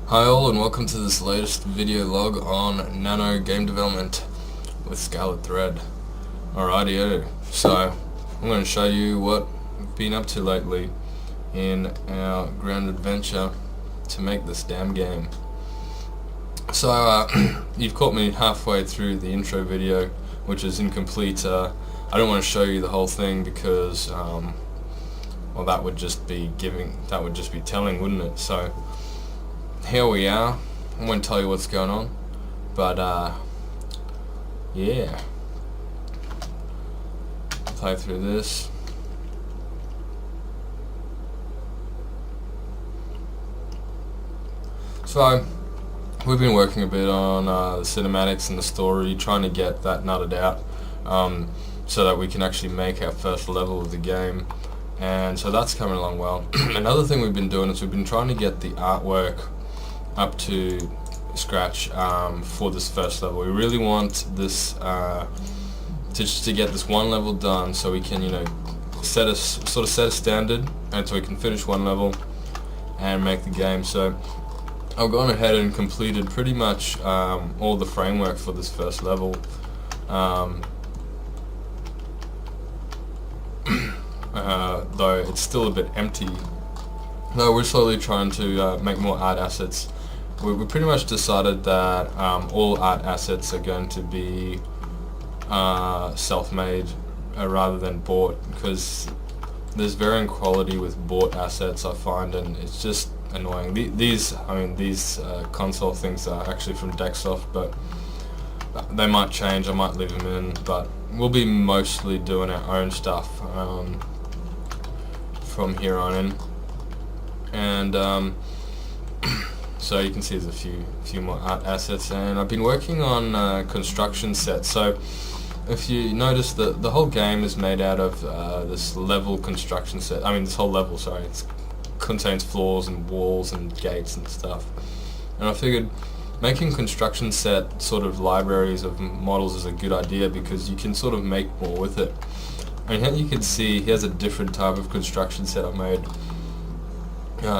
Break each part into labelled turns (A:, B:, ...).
A: Hi all, and welcome to this latest video log on Nano game development with Scarlet Thread. Alrighty, so I'm going to show you what we've been up to lately in our grand adventure to make this damn game. So you've caught me halfway through the intro video, which is incomplete. I don't want to show you the whole thing because well, that would just be telling, wouldn't it? So here we are. I won't tell you what's going on, but yeah, play through this. So we've been working a bit on the cinematics and the story, trying to get that nutted out so that we can actually make our first level of the game, and so that's coming along well. Another thing we've been doing is we've been trying to get the artwork up to scratch for this first level. We really want this to get this one level done, so we can, you know, set a standard, and so we can finish one level and make the game. So I've gone ahead and completed pretty much all the framework for this first level. Though it's still a bit empty. No, we're slowly trying to make more art assets. We pretty much decided that all art assets are going to be self-made rather than bought, because there's varying quality with bought assets, I find, and it's just annoying. These console things are actually from Dexsoft, but they might change. I might leave them in, but we'll be mostly doing our own stuff from here on in. And so you can see there's a few more art assets, and I've been working on construction sets. So if you notice, the whole game is made out of this level construction set. This whole level, sorry, it contains floors and walls and gates and stuff. And I figured making construction set sort of libraries of models is a good idea, because you can sort of make more with it. And here you can see here's a different type of construction set I made.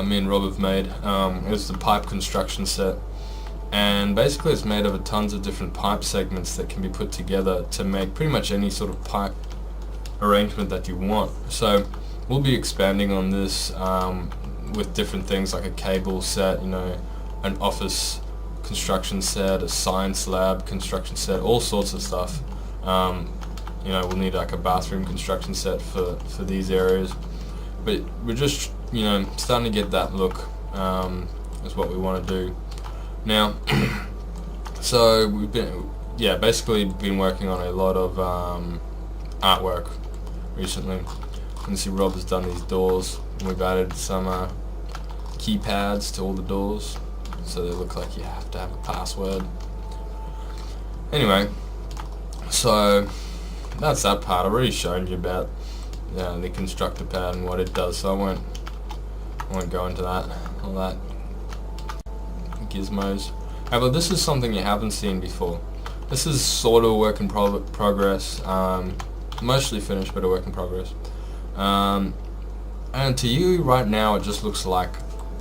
A: Me and Rob have made. It's the pipe construction set, and basically it's made of tons of different pipe segments that can be put together to make pretty much any sort of pipe arrangement that you want. So we'll be expanding on this with different things like a cable set, you know, an office construction set, a science lab construction set, all sorts of stuff. You know, we'll need like a bathroom construction set for these areas, but we're just, you know, starting to get that look is what we want to do now. So we've basically been working on a lot of artwork recently. You can see Rob has done these doors, and we've added some keypads to all the doors, so they look like you have to have a password. Anyway, so that's that part. I've already shown you about the constructor pad and what it does, so I won't go into that, all that gizmos. However, this is something you haven't seen before. This is sort of a work in progress, mostly finished, but a work in progress. And to you right now, it just looks like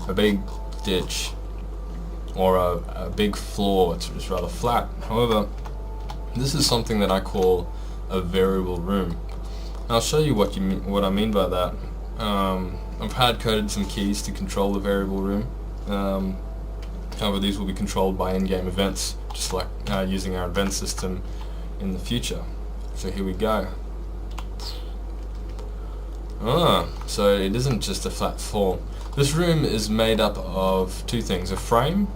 A: a big ditch or a big floor. It's rather flat. However, this is something that I call a variable room. And I'll show you what I mean by that. I've hard-coded some keys to control the variable room. However, these will be controlled by in-game events, just like using our event system in the future. So here we go. So it isn't just a flat floor. This room is made up of two things: a frame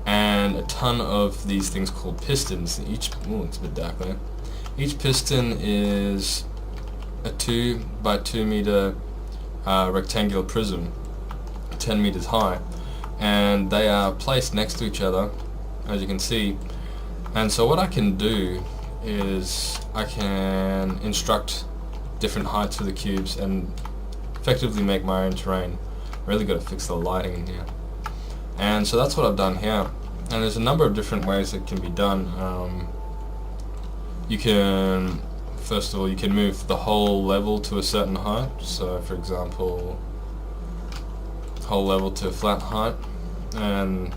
A: and a ton of these things called pistons. It's a bit dark there. Each piston is a 2 by 2 meter rectangular prism, 10 meters high, and they are placed next to each other, as you can see. And so what I can do is I can instruct different heights for the cubes and effectively make my own terrain. Really got to fix the lighting in here, and so that's what I've done here. And there's a number of different ways it can be done. You can, first of all, you can move the whole level to a certain height. So for example, whole level to flat height, and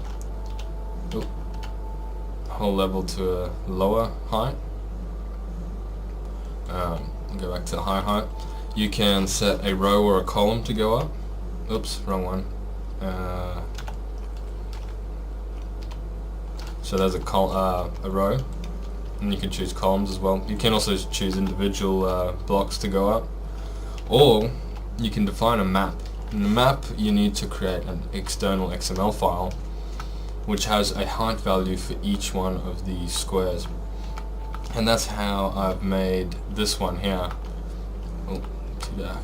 A: whole level to a lower height. Go back to the high height. You can set a row or a column to go up. Oops, wrong one. So there's a row, and you can choose columns as well. You can also choose individual blocks to go up, or you can define a map. In the map, you need to create an external XML file which has a height value for each one of these squares, and that's how I've made this one here. Oh, too dark.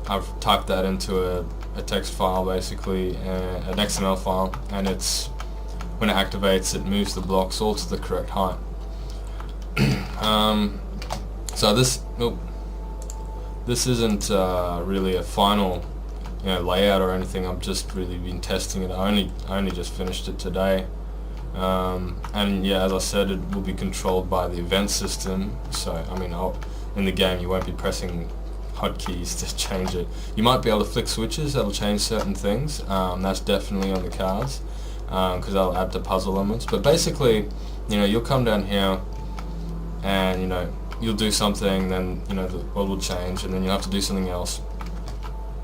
A: I've typed that into a text file, basically an XML file, and it's when it activates, it moves the blocks all to the correct height. So this isn't really a final layout or anything. I've just really been testing it. I only just finished it today, and yeah, as I said, it will be controlled by the event system. So I mean, in the game you won't be pressing hotkeys to change it. You might be able to flick switches that'll change certain things. That's definitely on the cards, because I'll add to puzzle elements. But basically, you'll come down here and you'll do something, then the world will change, and then you'll have to do something else.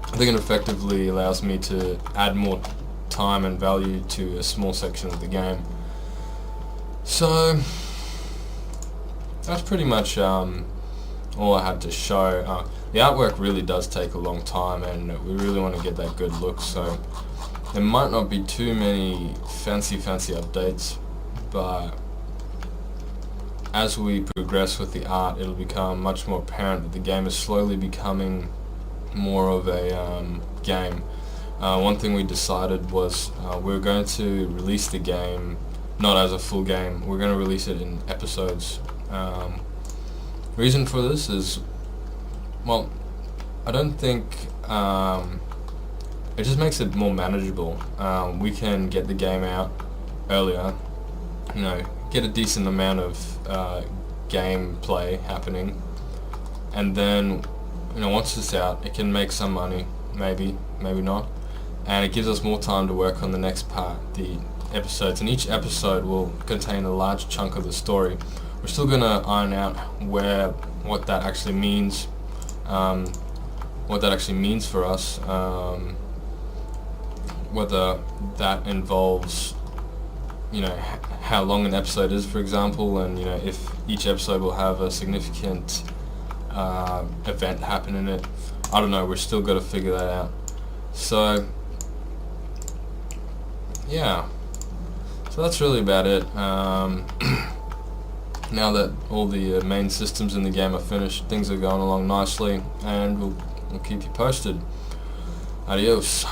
A: I think it effectively allows me to add more time and value to a small section of the game. So that's pretty much all I had to show. The artwork really does take a long time, and we really want to get that good look, so there might not be too many fancy updates, but as we progress with the art, it'll become much more apparent that the game is slowly becoming more of a game. One thing we decided was we're going to release the game not as a full game. We're going to release it in episodes. Reason for this is, well, I don't think it just makes it more manageable. We can get the game out earlier, get a decent amount of gameplay happening, and then once it's out, it can make some money, maybe not, and it gives us more time to work on the next part, the episodes, and each episode will contain a large chunk of the story. We're still going to iron out what that actually means, for us, whether that involves how long an episode is, for example, and if each episode will have a significant event happen in it. I don't know, we're still got to figure that out. So yeah, so that's really about it. Now that all the main systems in the game are finished, things are going along nicely, and we'll keep you posted. Adios.